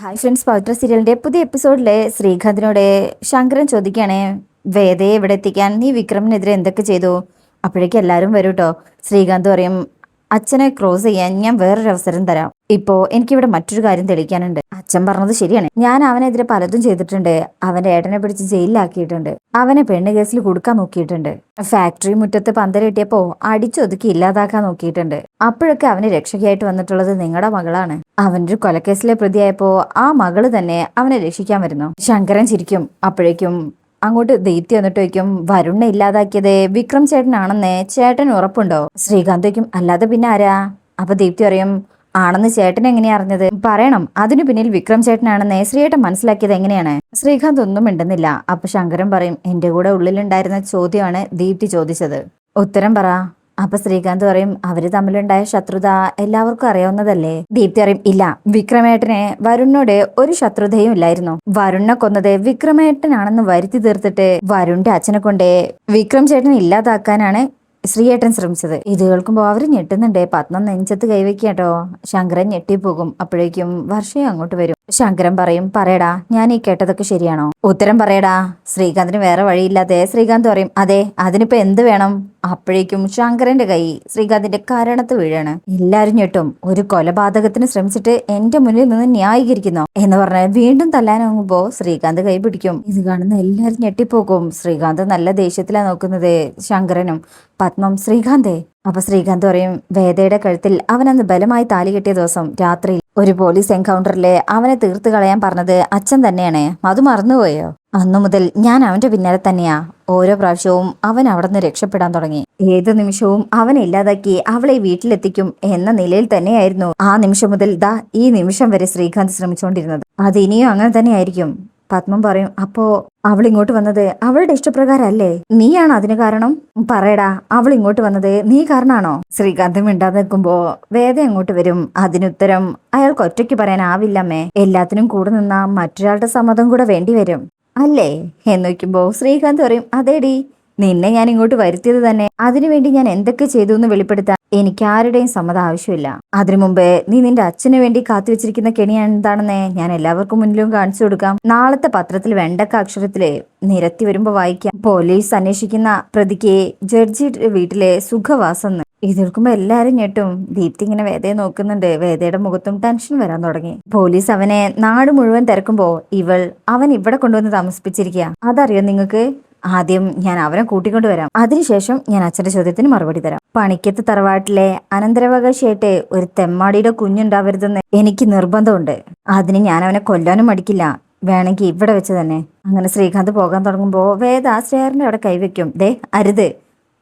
Hi friends, പവിത്ര സീരിയലിന്റെ പുതിയ എപ്പിസോഡിലെ ശ്രീകാന്തിനോട് ശങ്കരൻ ചോദിക്കുകയാണേ, വേദയെ ഇവിടെ എത്തിക്കാൻ നീ വിക്രമിനെതിരെ എന്തൊക്കെ ചെയ്തു? അപ്പോഴേക്കും എല്ലാവരും വരും കേട്ടോ. ശ്രീകാന്ത് പറയും, അച്ഛനെ ക്രോസ് ചെയ്യാൻ ഞാൻ വേറൊരു അവസരം തരാം. ഇപ്പോ എനിക്കിവിടെ മറ്റൊരു കാര്യം തെളിയിക്കാനുണ്ട്. അച്ഛൻ പറഞ്ഞത് ശരിയാണ്. ഞാൻ അവനെതിരെ പലതും ചെയ്തിട്ടുണ്ട്. അവന്റെ ഏട്ടനെ പിടിച്ച് ജയിലിലാക്കിയിട്ടുണ്ട്. അവനെ പെണ്ണ് കേസിൽ കൊടുക്കാൻ നോക്കിയിട്ടുണ്ട്. ഫാക്ടറി മുറ്റത്ത് പന്തലിട്ടിയപ്പോ അടിച്ചൊതുക്കി ഇല്ലാതാക്കാൻ നോക്കിയിട്ടുണ്ട്. അപ്പോഴൊക്കെ അവന് രക്ഷകയായിട്ട് വന്നിട്ടുള്ളത് നിങ്ങളുടെ മകളാണ്. അവന്റെ ഒരു കൊലക്കേസിലെ പ്രതിയായപ്പോ ആ മകള് തന്നെ അവനെ രക്ഷിക്കാൻ വരുന്നു. ശങ്കരൻ ചിരിക്കും. അപ്പോഴേക്കും അങ്ങോട്ട് ദൈത്യം വന്നിട്ട് വയ്ക്കും, വരുണ്ണ ഇല്ലാതാക്കിയത് വിക്രം ചേട്ടനാണെന്നേ ചേട്ടൻ ഉറപ്പുണ്ടോ? ശ്രീകാന്ത് വയ്ക്കും, അല്ലാതെ പിന്നെ ആരാ? അപ്പൊ ദീപ്തി പറയും, ആണെന്ന് ചേട്ടൻ എങ്ങനെയാ അറിഞ്ഞത്? പറയണം, അതിനു പിന്നിൽ വിക്രം ചേട്ടനാണെന്നേ ശ്രീയേട്ടൻ മനസ്സിലാക്കിയത് എങ്ങനെയാണ്? ശ്രീകാന്ത് ഒന്നും മിണ്ടുന്നില്ല. അപ്പൊ ശങ്കരൻ പറയും, എന്റെ കൂടെ ഉള്ളിലുണ്ടായിരുന്ന ചോദ്യമാണ് ദീപ്തി ചോദിച്ചത്, ഉത്തരം പറ. അപ്പൊ ശ്രീകാന്ത് പറയും, അവര് തമ്മിലുണ്ടായ ശത്രുത എല്ലാവർക്കും അറിയാവുന്നതല്ലേ? ദീപ്തി പറയും, ഇല്ല, വിക്രമേട്ടനെ വരുണിനോട് ഒരു ശത്രുതയും ഇല്ലായിരുന്നു. വരുണിനെ കൊന്നത് വിക്രമേട്ടനാണെന്ന് വരുത്തി തീർത്തിട്ട് വരുണിന്റെ അച്ഛനെ കൊണ്ട് വിക്രം ചേട്ടനെ ഇല്ലാതാക്കാനാണ് ശ്രീയേട്ടൻ ശ്രമിച്ചത്. ഇത് കേൾക്കുമ്പോ അവര് ഞെട്ടുന്നുണ്ട്. പത്മം നെഞ്ചത്ത് കൈവയ്ക്കാട്ടോ. ശങ്കരൻ ഞെട്ടിപ്പോകും. അപ്പോഴേക്കും വർഷയും അങ്ങോട്ട് വരും. ശങ്കരൻ പറയും, പറയടാ, ഞാൻ ഈ കേട്ടതൊക്കെ ശരിയാണോ? ഉത്തരം പറയടാ. ശ്രീകാന്തിന് വേറെ വഴിയില്ലാതെ ശ്രീകാന്ത് പറയും, അതെ, അതിനിപ്പോ എന്ത് വേണം? അപ്പോഴേക്കും ശങ്കരന്റെ കൈ ശ്രീകാന്തിന്റെ കരണത്ത് വീഴാണ്. എല്ലാരും ഞെട്ടും. ഒരു കൊലപാതകത്തിന് ശ്രമിച്ചിട്ട് എന്റെ മുന്നിൽ നിന്ന് ന്യായീകരിക്കുന്നു എന്ന് പറഞ്ഞ് വീണ്ടും തല്ലാനാകുമ്പോ ശ്രീകാന്ത് കൈ പിടിക്കും. ഇത് കാണുന്ന എല്ലാരും ഞെട്ടിപ്പോകും. ശ്രീകാന്ത് നല്ല ദേഷ്യത്തിലാ നോക്കുന്നത്. ശങ്കരനും പത്മം, ശ്രീകാന്തേ. അപ്പൊ ശ്രീകാന്ത് പറയും, വേദയുടെ കഴുത്തിൽ അവനന്ന് ബലമായി താലി കെട്ടിയ ദിവസം രാത്രിയിൽ ഒരു പോലീസ് എൻകൗണ്ടറിലെ അവനെ തീർത്ത് കളയാൻ പറഞ്ഞത് അച്ഛൻ തന്നെയാണ്. അത് മറന്നുപോയോ? അന്നു മുതൽ ഞാൻ അവന്റെ പിന്നാലെ തന്നെയാ. ഓരോ പ്രാവശ്യവും അവൻ അവിടെ നിന്ന് രക്ഷപ്പെടാൻ തുടങ്ങി. ഏത് നിമിഷവും അവനെ ഇല്ലാതാക്കി അവളെ വീട്ടിലെത്തിക്കും എന്ന നിലയിൽ തന്നെയായിരുന്നു ആ നിമിഷം മുതൽ ദാ ഈ നിമിഷം വരെ ശ്രീകാന്ത് ശ്രമിച്ചുകൊണ്ടിരുന്നത്. അത് ഇനിയും അങ്ങനെ തന്നെയായിരിക്കും. പത്മം പറയും, അപ്പോ അവൾ ഇങ്ങോട്ട് വന്നത് അവളുടെ ഇഷ്ടപ്രകാരല്ലേ? നീയാണോ അതിന് കാരണം? പറയടാ, അവൾ ഇങ്ങോട്ട് വന്നത് നീ കാരണാണോ? ശ്രീകാന്ത് മിണ്ടാതെ നിൽക്കുമ്പോ വേദ അങ്ങോട്ട് വരും. അതിനുത്തരം അയാൾക്ക് ഒറ്റയ്ക്ക് പറയാനാവില്ലമ്മേ. എല്ലാത്തിനും കൂടെ നിന്ന മറ്റൊരാളുടെ സമ്മതം കൂടെ വേണ്ടി വരും അല്ലേ എന്ന് വയ്ക്കുമ്പോ ശ്രീകാന്ത് പറയും, അതേടി, നിന്നെ ഞാൻ ഇങ്ങോട്ട് വരുത്തിയത് തന്നെ അതിനുവേണ്ടി ഞാൻ എന്തൊക്കെ ചെയ്തു എന്ന് വെളിപ്പെടുത്താൻ എനിക്ക് ആരുടെയും സമ്മതം ആവശ്യമില്ല. അതിനു മുമ്പേ നീ നിന്റെ അച്ഛന് വേണ്ടി കാത്തുവെച്ചിരിക്കുന്ന കെണി എന്താണെന്ന് ഞാൻ എല്ലാവർക്കും മുന്നിലും കാണിച്ചു കൊടുക്കാം. നാളത്തെ പത്രത്തിൽ വെണ്ടക്ക അക്ഷരത്തില് നിരത്തി വരുമ്പോ വായിക്കാം, പോലീസ് അന്വേഷിക്കുന്ന പ്രതിക്ക് ജഡ്ജി വീട്ടിലെ സുഖവാസം. ഇത് കേൾക്കുമ്പോ എല്ലാരും ഞെട്ടും. ദീപ്തി ഇങ്ങനെ വേദയെ നോക്കുന്നുണ്ട്. വേദയുടെ മുഖത്തും ടെൻഷൻ വരാൻ തുടങ്ങി. പോലീസ് അവനെ നാട് മുഴുവൻ തിരക്കുമ്പോ അവൻ ഇവിടെ കൊണ്ടുവന്ന് താമസിപ്പിച്ചിരിക്കുക. അതറിയോ നിങ്ങൾക്ക്? ആദ്യം ഞാൻ അവനെ കൂട്ടിക്കൊണ്ട് വരാം. അതിനുശേഷം ഞാൻ അച്ഛന്റെ ചോദ്യത്തിന് മറുപടി തരാം. പണിക്കത്ത് തറവാട്ടിലെ അനന്തരാവകാശിയായിട്ട് ഒരു തെമ്മാടിയുടെ കുഞ്ഞുണ്ടാവരുതെന്ന് എനിക്ക് നിർബന്ധമുണ്ട്. അതിന് ഞാൻ അവനെ കൊല്ലാനും മടിക്കില്ല. വേണമെങ്കിൽ ഇവിടെ വെച്ച് തന്നെ. അങ്ങനെ ശ്രീകാന്ത് പോകാൻ തുടങ്ങുമ്പോ വേദ സ്റ്റെയറിന്റെ അവിടെ കൈവയ്ക്കും. ദേ, അരുത്,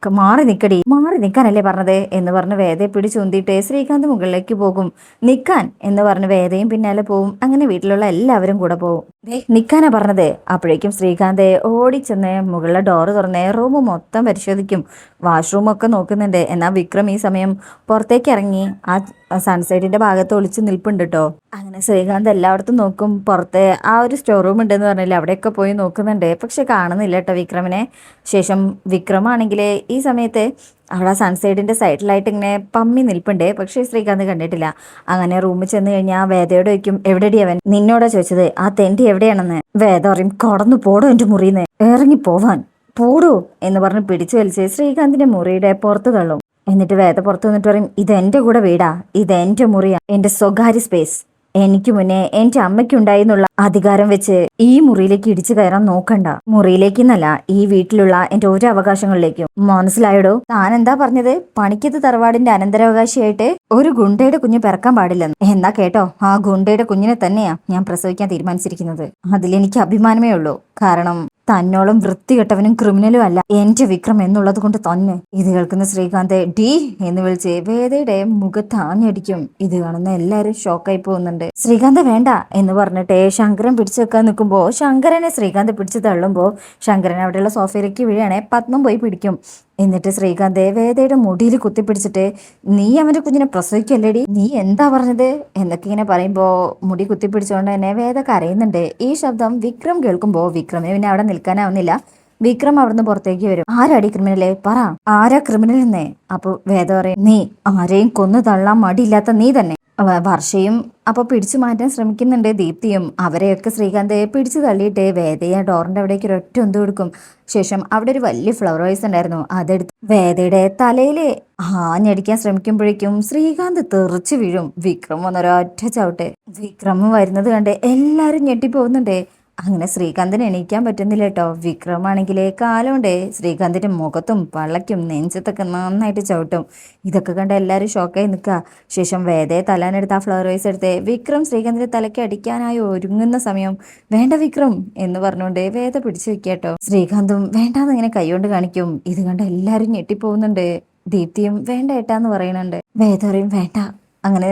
മാറി നിക്കടി, മാറി നിൽക്കാനല്ലേ പറഞ്ഞത് എന്ന് പറഞ്ഞ് വേദയെ പിടിച്ചുന്തിയിട്ട് ശ്രീകാന്ത് മുകളിലേക്ക് പോകും. നിക്കാൻ എന്ന് പറഞ്ഞ് വേദയും പിന്നാലെ പോവും. അങ്ങനെ വീട്ടിലുള്ള എല്ലാവരും കൂടെ പോവും. നിക്കാനാ പറഞ്ഞത്. അപ്പോഴേക്കും ശ്രീകാന്ത് ഓടിച്ചെന്ന് മുകളിലെ ഡോറ് തുറന്ന് റൂം മൊത്തം പരിശോധിക്കും. വാഷ്റൂമൊക്കെ നോക്കുന്നുണ്ട്. എന്നാൽ വിക്രം ഈ സമയം പുറത്തേക്ക് ഇറങ്ങി ആ സൺസൈഡിന്റെ ഭാഗത്ത് ഒളിച്ച് നിൽപ്പുണ്ട് കേട്ടോ. അങ്ങനെ ശ്രീകാന്ത് എല്ലായിടത്തും നോക്കും. പുറത്ത് ആ ഒരു സ്റ്റോർ റൂം ഉണ്ടെന്ന് പറഞ്ഞില്ല, അവിടെയൊക്കെ പോയി നോക്കുന്നുണ്ട്. പക്ഷെ കാണുന്നില്ല കേട്ടോ വിക്രമിനെ. ശേഷം വിക്രമാണെങ്കിൽ ഈ സമയത്ത് അവിടെ സൺസൈഡിന്റെ സൈഡിലായിട്ട് ഇങ്ങനെ പമ്മി നിൽപ്പുണ്ട്. പക്ഷെ ശ്രീകാന്ത് കണ്ടിട്ടില്ല. അങ്ങനെ റൂമിൽ ചെന്ന് കഴിഞ്ഞാൽ വേദയോട് ചോദിക്കും, എവിടെടി അവൻ? നിന്നോടാ ചോദിച്ചത്, ആ തെണ്ടി എവിടെയാണെന്ന്. വേദ പറയും, കടന്നു പോടോ എന്റെ മുറിന്ന്, ഇറങ്ങി പോവാൻ പോടോ എന്ന് പറഞ്ഞ് പിടിച്ചു വലിച്ച് ശ്രീകാന്തിന്റെ മുറിയുടെ പുറത്ത് തള്ളും. എന്നിട്ട് വേദ പുറത്തു വന്നിട്ട് പറയും, ഇത് എന്റെ കൂടെ വീടാ, ഇത് എന്റെ മുറിയാ, എന്റെ സ്വകാര്യ സ്പേസ്. എനിക്ക് മുന്നേ എന്റെ അമ്മയ്ക്കുണ്ടായിരുന്നുള്ള അധികാരം വെച്ച് ഈ മുറിയിലേക്ക് ഇടിച്ചു കയറാൻ നോക്കണ്ട. മുറിയിലേക്കെന്നല്ല, ഈ വീട്ടിലുള്ള എന്റെ ഓരോ അവകാശങ്ങളിലേക്കും. മനസ്സിലായടോ? താൻ എന്താ പറഞ്ഞത്? പണിക്കത്ത് തറവാടിന്റെ അനന്തരാവകാശിയായിട്ട് ഒരു ഗുണ്ടയുടെ കുഞ്ഞ് പിറക്കാൻ പാടില്ലെന്ന്. എന്നാ കേട്ടോ, ആ ഗുണ്ടയുടെ കുഞ്ഞിനെ തന്നെയാ ഞാൻ പ്രസവിക്കാൻ തീരുമാനിച്ചിരിക്കുന്നത്. അതിലെനിക്ക് അഭിമാനമേ ഉള്ളൂ. കാരണം തന്നോളം വൃത്തികെട്ടവനും ക്രിമിനലും അല്ല എന്റെ വിക്രം എന്നുള്ളത് കൊണ്ട് തന്നെ. ഇത് കേൾക്കുന്ന ശ്രീകാന്ത് ഡി എന്ന് വിളിച്ച് വേദയുടെ മുഖത്ത് ആഞ്ഞടിക്കും. ഇത് കാണുന്ന എല്ലാരും ഷോക്കായി പോകുന്നുണ്ട്. ശ്രീകാന്ത് വേണ്ട എന്ന് പറഞ്ഞിട്ട് ശങ്കരൻ പിടിച്ചു വെക്കാൻ നിൽക്കുമ്പോ ശങ്കരനെ ശ്രീകാന്ത് പിടിച്ചു തള്ളുമ്പോ ശങ്കരൻ അവിടെയുള്ള സോഫയിലേക്ക് വീഴാണെ. പത്മം പോയി പിടിക്കും. എന്നിട്ട് ശ്രീകാന്ത് വേദയുടെ മുടിയിൽ കുത്തിപ്പിടിച്ചിട്ട്, നീ അവന്റെ കുഞ്ഞിനെ പ്രസവിക്കല്ലേടി, നീ എന്താ പറഞ്ഞത് എന്നൊക്കെ ഇങ്ങനെ പറയുമ്പോ മുടി കുത്തിപ്പിടിച്ചുകൊണ്ട് തന്നെ വേദ കരയുന്നുണ്ട്. ഈ ശബ്ദം വിക്രം കേൾക്കുമ്പോ വിക്രമിന് പിന്നെ അവിടെ നിൽക്കാനാവുന്നില്ല. വിക്രം അവിടുന്ന് പുറത്തേക്ക് വരും. ആരാടി ക്രിമിനലെ? പറ, ആരാ ക്രിമിനൽ എന്നേ? അപ്പൊ വേദ പറയും, നീ ആരെയും കൊന്നു തള്ളാൻ മടിയില്ലാത്ത നീ തന്നെ. വർഷയും അപ്പോൾ പിടിച്ചു മാറ്റാൻ ശ്രമിക്കുന്നുണ്ട് ദീപ്തിയും. അവരെയൊക്കെ ശ്രീകാന്ത് പിടിച്ചു തള്ളിയിട്ട് വേദയെ ഡോറിന്റെ അവിടേക്ക് ഒരൊറ്റ ഒന്ത് കൊടുക്കും. ശേഷം അവിടെ ഒരു വലിയ ഫ്ലവർ വൈസ് ഉണ്ടായിരുന്നു, അതെടുത്ത് വേദയുടെ തലയിൽ ആഞ്ഞടിക്കാൻ ശ്രമിക്കുമ്പോഴേക്കും ശ്രീകാന്ത് തെറിച്ചു വീഴും. വിക്രം വന്നൊരൊറ്റ ചവിട്ട്. വിക്രം വരുന്നത് കണ്ട് എല്ലാരും ഞെട്ടിപ്പോകുന്നുണ്ട്. അങ്ങനെ ശ്രീകാന്തിന് എണീക്കാൻ പറ്റുന്നില്ല കേട്ടോ. വിക്രമാണെങ്കിൽ കാലുകൊണ്ട് ശ്രീകാന്തിന്റെ മുഖത്തും പള്ളയ്ക്കും നെഞ്ചത്തൊക്കെ നന്നായിട്ട് ചവിട്ടും. ഇതൊക്കെ കണ്ട് എല്ലാവരും ഷോക്കായി നിൽക്കുക. ശേഷം വേദയെ തലാനെടുത്ത് ആ ഫ്ലവർ വൈസ് എടുത്ത് വിക്രം ശ്രീകാന്തിന്റെ തലയ്ക്ക് അടിക്കാനായി ഒരുങ്ങുന്ന സമയം വേണ്ട വിക്രം എന്ന് പറഞ്ഞുകൊണ്ട് വേദ പിടിച്ചു വെക്കുക കേട്ടോ. ശ്രീകാന്തും വേണ്ടാന്ന് ഇങ്ങനെ കൈകൊണ്ട് കാണിക്കും. ഇത് കണ്ട് എല്ലാവരും ഞെട്ടിപ്പോകുന്നുണ്ട്. ദീപ്തിയും വേണ്ട ഏട്ടാന്ന് പറയുന്നുണ്ട്. വേദ പറയും വേണ്ട. അങ്ങനെ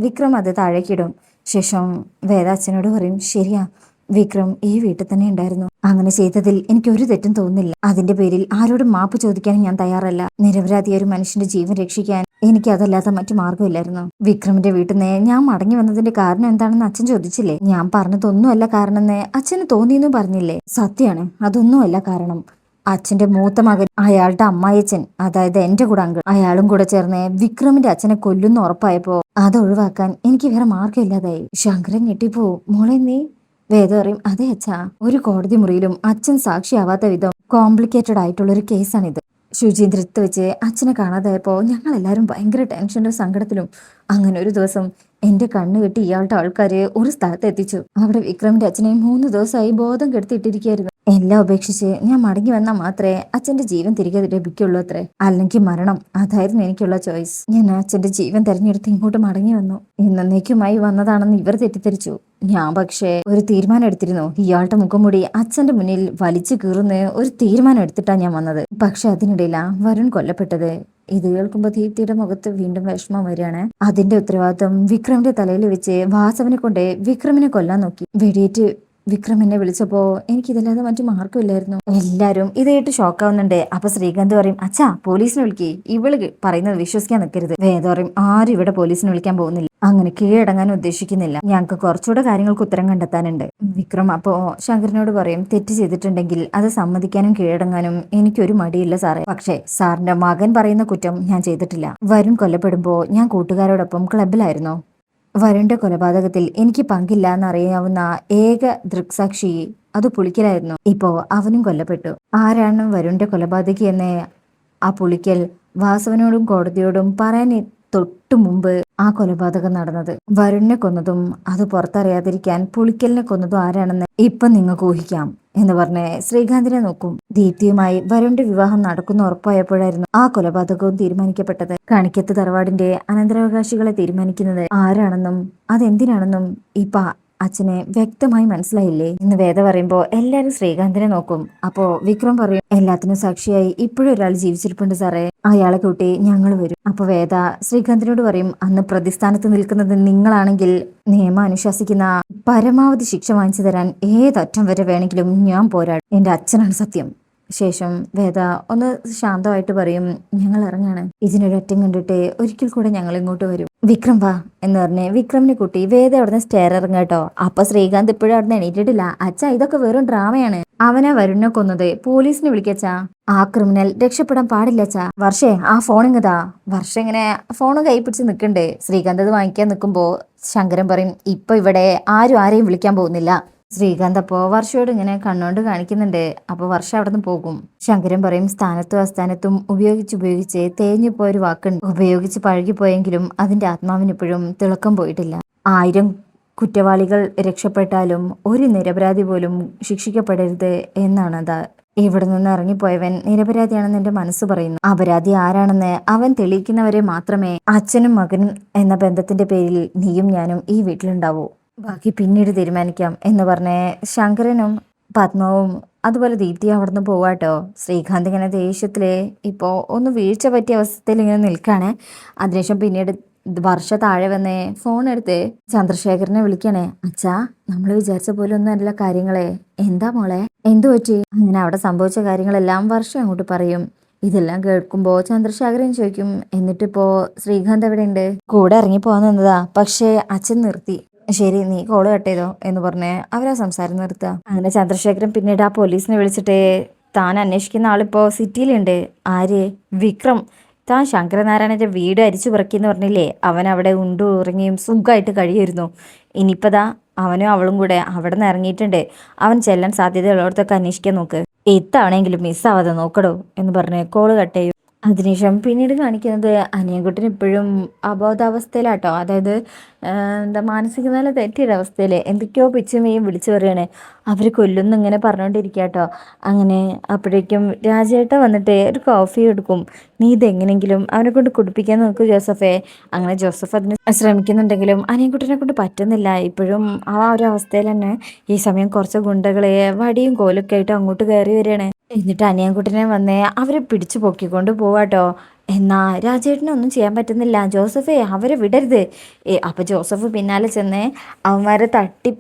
വിക്രം അത് താഴേക്കിടും. ശേഷം വേദ അച്ഛനോട് പറയും ശരിയാ, വിക്രം ഈ വീട്ടിൽ തന്നെ ഉണ്ടായിരുന്നു. അങ്ങനെ ചെയ്തതിൽ എനിക്ക് ഒരു തെറ്റും തോന്നുന്നില്ല. അതിന്റെ പേരിൽ ആരോടും മാപ്പ് ചോദിക്കാനും ഞാൻ തയ്യാറല്ല. നിരപരാധിയായ ഒരു മനുഷ്യന്റെ ജീവൻ രക്ഷിക്കാൻ എനിക്ക് അതല്ലാത്ത മറ്റു മാർഗമില്ലായിരുന്നു. വിക്രമിന്റെ വീട്ടിൽ നിന്ന് ഞാൻ മടങ്ങി വന്നതിന്റെ കാരണം എന്താണെന്ന് അച്ഛൻ ചോദിച്ചില്ലേ? ഞാൻ പറഞ്ഞതൊന്നുമല്ല കാരണമെന്ന് അച്ഛന് തോന്നിയെന്നും പറഞ്ഞില്ലേ? സത്യമാണ്, അതൊന്നുമല്ല കാരണം. അച്ഛന്റെ മൂത്ത മകൻ, അയാളുടെ അമ്മായിയച്ഛൻ, അതായത് എന്റെ കൂടെ അങ്കിൾ, അയാളും കൂടെ ചേർന്ന് വിക്രമിന്റെ അച്ഛനെ കൊല്ലുന്ന ഉറപ്പായപ്പോ അത് ഒഴിവാക്കാൻ എനിക്ക് വേറെ മാർഗമില്ലാതായി. ശങ്കരൻ ഞെട്ടിപ്പോവും. മോളെ നീ? വേദ പറയും അതെ അച്ഛാ, ഒരു കോടതി മുറിയിലും അച്ഛൻ സാക്ഷിയാവാത്ത വിധം കോംപ്ലിക്കേറ്റഡ് ആയിട്ടുള്ള ഒരു കേസാണിത്. ശുചീന്ദ്രത്ത് വെച്ച് അച്ഛനെ കാണാതായപ്പോൾ ഞങ്ങൾ എല്ലാവരും ഭയങ്കര ടെൻഷനും സങ്കടത്തിലും. അങ്ങനെ ഒരു ദിവസം എന്റെ കണ്ണ് കെട്ടി ഇയാളുടെ ആൾക്കാര് ഒരു സ്ഥലത്ത് എത്തിച്ചു. അവിടെ വിക്രമിന്റെ അച്ഛനെ 3 ദിവസമായി ബോധം കെടുത്തിയിട്ടിരിക്കുകയായിരുന്നു. എല്ലാം ഉപേക്ഷിച്ച് ഞാൻ മടങ്ങി വന്നാൽ മാത്രമേ അച്ഛന്റെ ജീവൻ തിരികെ ലഭിക്കുള്ളൂ അത്രേ, അല്ലെങ്കിൽ മരണം. അതായിരുന്നു എനിക്കുള്ള ചോയ്സ്. ഞാൻ അച്ഛന്റെ ജീവൻ തെരഞ്ഞെടുത്ത് ഇങ്ങോട്ട് മടങ്ങി വന്നു. എന്നേക്കുമായി വന്നതാണെന്ന് ഇവർ തെറ്റിദ്ധരിച്ചു. ഞാൻ പക്ഷേ ഒരു തീരുമാനം എടുത്തിരുന്നു. ഇയാളുടെ മുഖംമൂടി അച്ഛന്റെ മുന്നിൽ വലിച്ചു കീറുന്ന ഒരു തീരുമാനം എടുത്തിട്ടാണ് ഞാൻ വന്നത്. പക്ഷെ അതിനിടയിലാ വരുൺ കൊല്ലപ്പെട്ടത്. ഇത് കേൾക്കുമ്പോ ദീപ്തിയുടെ മുഖത്ത് വീണ്ടും വിഷമം വരികയാണ്. അതിന്റെ ഉത്തരവാദിത്വം വിക്രമിന്റെ തലയിൽ വെച്ച് വാസവനെ കൊണ്ട് വിക്രമിനെ കൊല്ലാൻ നോക്കി. വെടിയേറ്റ് വിക്രം എന്നെ വിളിച്ചപ്പോ എനിക്കിതല്ലാതെ മറ്റു മാർഗമില്ലായിരുന്നു. എല്ലാരും ഇതായിട്ട് ഷോക്കാവുന്നുണ്ട്. അപ്പൊ ശ്രീകാന്ത് പറയും അച്ഛാ പോലീസിനെ വിളിക്കേ, ഇവള് പറയുന്നത് വിശ്വസിക്കാൻ നിൽക്കരുത്. വേദ പറയും ആരും ഇവിടെ പോലീസിനെ വിളിക്കാൻ പോകുന്നില്ല, അങ്ങനെ കീഴടങ്ങാൻ ഉദ്ദേശിക്കുന്നില്ല. ഞങ്ങൾക്ക് കുറച്ചുകൂടെ കാര്യങ്ങൾക്ക് ഉത്തരം കണ്ടെത്താനുണ്ട്. വിക്രം അപ്പോ ശങ്കരനോട് പറയും തെറ്റ് ചെയ്തിട്ടുണ്ടെങ്കിൽ അത് സമ്മതിക്കാനും കീഴടങ്ങാനും എനിക്കൊരു മടിയില്ല സാറേ. പക്ഷേ സാറിന്റെ മകൻ പറയുന്ന കുറ്റം ഞാൻ ചെയ്തിട്ടില്ല. വരുൺ കൊല്ലപ്പെടുമ്പോ ഞാൻ കൂട്ടുകാരോടൊപ്പം ക്ലബിലായിരുന്നു. വരുണിന്റെ കൊലപാതകത്തിൽ എനിക്ക് പങ്കില്ല എന്നറിയാവുന്ന ഏക ദൃക്സാക്ഷി അത് പുളിക്കലായിരുന്നു. ഇപ്പോ അവനും കൊല്ലപ്പെട്ടു. ആരാണ് വരുണിന്റെ കൊലപാതകി എന്ന് ആ പുളിക്കൽ വാസവനോടും കോടതിയോടും പറയാൻ തൊട്ടു മുമ്പ് ആ കൊലപാതകം നടന്നത്. വരുണിനെ കൊന്നതും അത് പുറത്തറിയാതിരിക്കാൻ പുളിക്കലിനെ കൊന്നതും ആരാണെന്ന് ഇപ്പൊ നിങ്ങൾക്ക് ഊഹിക്കാം എന്ന് പറഞ്ഞ് ശ്രീകാന്തിനെ നോക്കും. ദീപ്തിയുമായി വരുണിന്റെ വിവാഹം നടക്കുന്ന ഉറപ്പായപ്പോഴായിരുന്നു ആ കൊലപാതകവും തീരുമാനിക്കപ്പെട്ടത്. കണിക്കത്ത് തറവാടിന്റെ അനന്തരാവകാശികളെ തീരുമാനിക്കുന്നത് ആരാണെന്നും അതെന്തിനാണെന്നും ഇപ്പൊ അച്ഛനെ വ്യക്തമായി മനസ്സിലായില്ലേ എന്ന് വേദ പറയുമ്പോ എല്ലാരും ശ്രീകാന്തിനെ നോക്കും. അപ്പോ വിക്രം പറയും എല്ലാത്തിനും സാക്ഷിയായി ഇപ്പോഴും ഒരാൾ ജീവിച്ചിരിപ്പുണ്ട് സാറേ, അയാളെ കൂട്ടി ഞങ്ങൾ വരും. അപ്പൊ വേദ ശ്രീകാന്തിനോട് പറയും അന്ന് പ്രതിസ്ഥാനത്ത് നിൽക്കുന്നത് നിങ്ങളാണെങ്കിൽ നിയമം അനുശാസിക്കുന്ന പരമാവധി ശിക്ഷ വാങ്ങിച്ചു തരാൻ ഏതറ്റം വരെ വേണമെങ്കിലും ഞാൻ പോരാടും. എന്റെ അച്ഛനാണ് സത്യം. ശേഷം വേദ ഒന്ന് ശാന്തമായിട്ട് പറയും ഞങ്ങൾ ഇറങ്ങാണ്. ഇതിനൊരറ്റം കണ്ടിട്ട് ഒരിക്കൽ കൂടെ ഞങ്ങൾ ഇങ്ങോട്ട് വരും. വിക്രം വാ എന്ന് പറഞ്ഞ് വിക്രമിനെ കൂട്ടി വേദ അവിടുന്ന് സ്റ്റെയർ ഇറങ്ങ കേട്ടോ. അപ്പൊ ശ്രീകാന്ത് ഇപ്പോഴും അവിടുന്ന് എണീറ്റിട്ടില്ല. അച്ഛാ ഇതൊക്കെ വെറും ഡ്രാമയാണ്. അവനെ വരുണിനെ കൊന്നത് പോലീസിനെ വിളിക്കച്ചാ. ആ ക്രിമിനൽ രക്ഷപ്പെടാൻ പാടില്ലച്ചാ. വർഷേ ആ ഫോൺ ഇങ്ങതാ. വർഷ ഇങ്ങനെ ഫോൺ കൈ പിടിച്ച് നിൽക്കണ്ടേ. ശ്രീകാന്ത് അത് വാങ്ങിക്കാൻ നിൽക്കുമ്പോ ശങ്കരൻ പറയും ഇപ്പൊ ഇവിടെ ആരും ആരെയും വിളിക്കാൻ പോകുന്നില്ല. ശ്രീകാന്ത് അപ്പോ വർഷയോട് ഇങ്ങനെ കണ്ണുകൊണ്ട് കാണിക്കുന്നുണ്ട്. അപ്പൊ വർഷ അവിടെ നിന്ന് പോകും. ശങ്കരൻ പറയും സ്ഥാനത്തും അസ്ഥാനത്തും ഉപയോഗിച്ച് തേഞ്ഞു പോയൊരു വാക്കുണ്ട്. ഉപയോഗിച്ച് പഴകിപ്പോയെങ്കിലും അതിന്റെ ആത്മാവിന് ഇപ്പോഴും തിളക്കം പോയിട്ടില്ല. 1000 കുറ്റവാളികൾ രക്ഷപ്പെട്ടാലും ഒരു നിരപരാധി പോലും ശിക്ഷിക്കപ്പെടരുത് എന്നാണ് അത്. ഇവിടെ നിന്ന് ഇറങ്ങിപ്പോയവൻ നിരപരാധിയാണെന്ന് എന്റെ മനസ്സ് പറയുന്നു. അപരാധി ആരാണെന്ന് അവൻ തെളിയിക്കുന്നവരെ മാത്രമേ അച്ഛനും മകനും എന്ന ബന്ധത്തിന്റെ പേരിൽ നീയും ഞാനും ഈ വീട്ടിലുണ്ടാവൂ. ബാക്കി പിന്നീട് തീരുമാനിക്കാം എന്ന് പറഞ്ഞ് ശങ്കരനും പത്മവും അതുപോലെ ദീപ്തിയും അവിടുന്ന് പോവാട്ടോ. ശ്രീകാന്ത് ഇങ്ങനെ ദേഷ്യത്തില് ഇപ്പോ ഒന്ന് വീഴ്ച പറ്റിയ അവസ്ഥയിൽ ഇങ്ങനെ നിൽക്കാണ്. അതിനുശേഷം പിന്നീട് വർഷ താഴെ വന്ന് ഫോൺ എടുത്ത് ചന്ദ്രശേഖരനെ വിളിക്കണേ. അച്ഛാ നമ്മൾ വിചാരിച്ച പോലെ ഒന്നും അല്ല കാര്യങ്ങളെ. എന്താ മോളെ എന്തു പറ്റി? അങ്ങനെ അവിടെ സംഭവിച്ച കാര്യങ്ങളെല്ലാം വർഷം അങ്ങോട്ട് പറയും. ഇതെല്ലാം കേൾക്കുമ്പോ ചന്ദ്രശേഖരൻ ചോദിക്കും എന്നിട്ടിപ്പോ ശ്രീകാന്ത് എവിടെ ഉണ്ട്? കൂടെ ഇറങ്ങി പോകാൻ നിന്നതാ, പക്ഷേ അച്ഛൻ നിർത്തി. ശരി നീ കോള് കട്ട് ചെയ്തോ എന്ന് പറഞ്ഞ് അവരാ സംസാരം നിർത്തുക. അങ്ങനെ ചന്ദ്രശേഖരൻ പിന്നീട് ആ പോലീസിനെ വിളിച്ചിട്ട് താൻ അന്വേഷിക്കുന്ന ആളിപ്പോ സിറ്റിയിലുണ്ട്. ആര്? വിക്രം. താൻ ശങ്കരനാരായണൻ്റെ വീട് അരിച്ചു പറക്കിയെന്ന് പറഞ്ഞില്ലേ, അവൻ അവിടെ ഉണ്ടു ഉറങ്ങിയും സുഖമായിട്ട് കഴിയുമായിരുന്നു. ഇനിയിപ്പോൾ ദാ അവനും അവളും കൂടെ അവിടെ നിന്ന് ഇറങ്ങിയിട്ടുണ്ട്. അവൻ ചെല്ലാൻ സാധ്യതയുള്ളവർത്തൊക്കെ അന്വേഷിക്കാൻ നോക്ക്. ഇത്തവണയെങ്കിലും മിസ്സാവാതെ നോക്കടോ എന്ന് പറഞ്ഞ് കോള് കട്ട് ചെയ്യും. അതിനുശേഷം പിന്നീട് കാണിക്കുന്നത് അനിയൻകുട്ടൻ ഇപ്പോഴും അബോധാവസ്ഥയിലാട്ടോ. അതായത് എന്താ മാനസിക നില തെറ്റിയൊരവസ്ഥയിൽ എന്തൊക്കെയോ പിച്ചുമേയും വിളിച്ചു പറയാണ്. അവർ കൊല്ലുന്നു ഇങ്ങനെ പറഞ്ഞുകൊണ്ടിരിക്കുക കേട്ടോ. അങ്ങനെ അപ്പോഴേക്കും രാജേട്ട വന്നിട്ട് ഒരു കോഫി എടുക്കും. നീ ഇതെങ്ങനെങ്കിലും അവനെ കൊണ്ട് കുടിപ്പിക്കാൻ നോക്കൂ ജോസഫേ. അങ്ങനെ ജോസഫ് അതിന് ശ്രമിക്കുന്നുണ്ടെങ്കിലും അനിയൻകുട്ടനെ കൊണ്ട് പറ്റുന്നില്ല. ഇപ്പോഴും ആ ഒരു അവസ്ഥയിൽ തന്നെ ഈ സമയം കുറച്ച് ഗുണ്ടകളെ വടിയും കോലൊക്കെ ആയിട്ട് അങ്ങോട്ട് കയറി വരികയാണ്. എന്നിട്ട് അനിയൻകുട്ടനെ വന്ന് അവരെ പിടിച്ചു പൊക്കിക്കൊണ്ട് പോവാട്ടോ. എന്നാ രാജേട്ടനൊന്നും ചെയ്യാൻ പറ്റുന്നില്ല. ജോസഫേ അവരെ വിടരുത്. അപ്പോൾ ജോസഫ് പിന്നാലെ ചെന്ന് അവന്മാരെ തട്ടി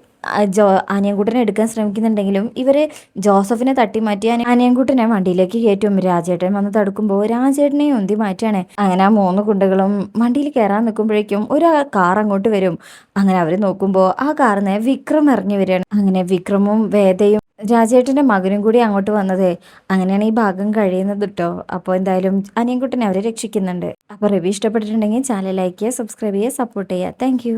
അനിയൻകുട്ടനെ എടുക്കാൻ ശ്രമിക്കുന്നുണ്ടെങ്കിലും ഇവർ ജോസഫിനെ തട്ടി മാറ്റി അനിയൻകുട്ടനെ വണ്ടിയിലേക്ക് കയറ്റും. രാജേട്ടൻ വന്ന് തടുക്കുമ്പോൾ രാജേട്ടനെയും ഉന്തി മാറ്റാണ്. അങ്ങനെ ആ 3 ഗുണ്ടകളും വണ്ടിയിൽ കയറാൻ നിൽക്കുമ്പോഴേക്കും ഒരു കാർ അങ്ങോട്ട് വരും. അങ്ങനെ അവർ നോക്കുമ്പോൾ ആ കാറിന് വിക്രം ഇറങ്ങി വരികയാണ്. അങ്ങനെ വിക്രമും വേദയും രാജേട്ടൻ്റെ മകനും കൂടി അങ്ങോട്ട് വന്നത്. അങ്ങനെയാണ് ഈ ഭാഗം കഴിയുന്നത് കേട്ടോ. അപ്പോൾ എന്തായാലും അനിയൻകുട്ടനെ അവരെ രക്ഷിക്കുന്നുണ്ട്. അപ്പോൾ റിവ്യൂ ഇഷ്ടപ്പെട്ടിട്ടുണ്ടെങ്കിൽ ചാനൽ ലൈക്ക് ചെയ്യുക, സബ്സ്ക്രൈബ് ചെയ്യുക, സപ്പോർട്ട് ചെയ്യുക. താങ്ക്